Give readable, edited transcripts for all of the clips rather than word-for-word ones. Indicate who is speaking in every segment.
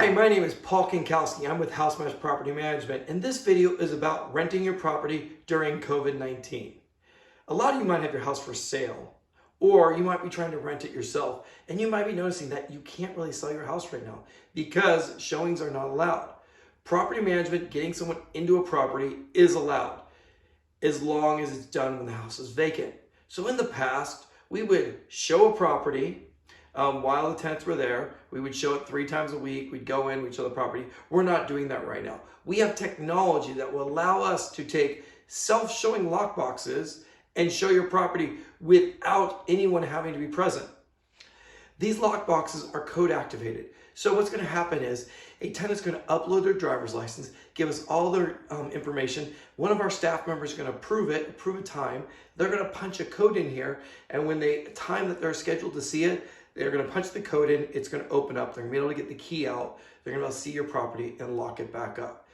Speaker 1: Hi, my name is Paul Kinkowski. I'm with Housematch Property Management, and this video is about renting your property during COVID-19. A lot of you might have your house for sale, or you might be trying to rent it yourself, and you might be noticing that you can't really sell your house right now because showings are not allowed. Property management, getting someone into a property, is allowed as long as it's done when the house is vacant. So in the past, we would show a property while the tenants were there. We would show it 3 times a week. We'd go in, we'd show the property. We're not doing that right now. We have technology that will allow us to take self-showing lockboxes and show your property without anyone having to be present. These lockboxes are code activated. So what's going to happen is a tenant's going to upload their driver's license, give us all their information. One of our staff members is going to approve a time. They're going to punch a code in here, and when time that they're scheduled to see it, they're going to punch the code in. It's going to open up. They're going to be able to get the key out. They're going to be able to see your property and lock it back up.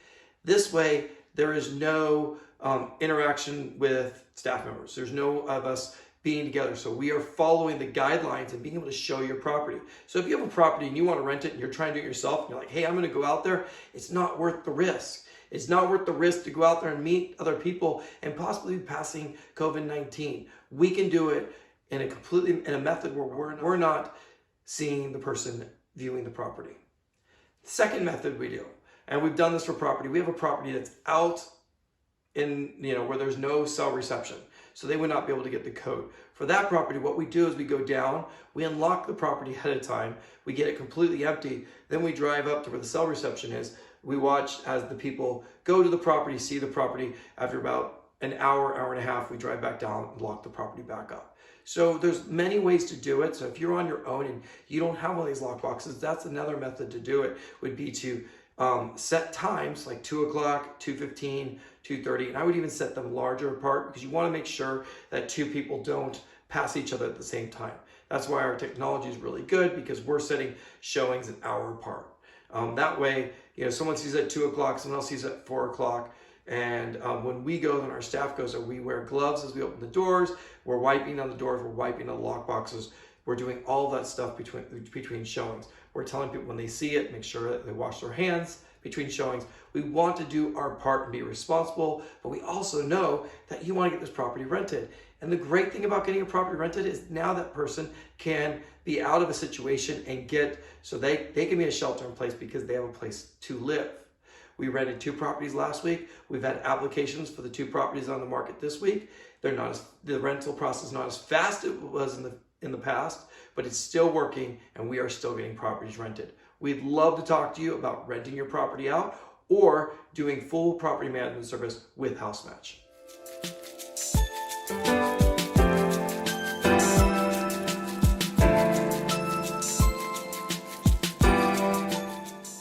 Speaker 1: This way, there is no interaction with staff members. There's no of us being together. So we are following the guidelines and being able to show your property. So if you have a property and you want to rent it and you're trying to do it yourself, and you're like, hey, I'm going to go out there, it's not worth the risk. It's not worth the risk to go out there and meet other people and possibly be passing COVID-19. We can do it in a method where we're not seeing the person viewing the property. Second method we do, and we've done this for property. We have a property that's out in, where there's no cell reception. So they would not be able to get the code. For that property, what we do is we go down, we unlock the property ahead of time, we get it completely empty, then we drive up to where the cell reception is. We watch as the people go to the property, see the property. After about an hour, hour and a half, we drive back down and lock the property back up. So there's many ways to do it. So if you're on your own and you don't have one of these lock boxes, that's another method to do it, would be to set times like 2 o'clock, 2:15, 2:30, and I would even set them larger apart because you want to make sure that 2 people don't pass each other at the same time. That's why our technology is really good, because we're setting showings an hour apart. That way, someone sees it at 2 o'clock, someone else sees it at 4 o'clock. And when we go, then our staff goes, so we wear gloves as we open the doors, we're wiping on the doors, we're wiping on the lock boxes, we're doing all that stuff between showings. We're telling people when they see it, make sure that they wash their hands between showings. We want to do our part and be responsible, but we also know that you want to get this property rented. And the great thing about getting a property rented is now that person can be out of a situation and so they can be a shelter in place because they have a place to live. We rented 2 properties last week. We've had applications for the 2 properties on the market this week. The rental process is not as fast as it was in the past, but it's still working, and we are still getting properties rented. We'd love to talk to you about renting your property out or doing full property management service with Housematch.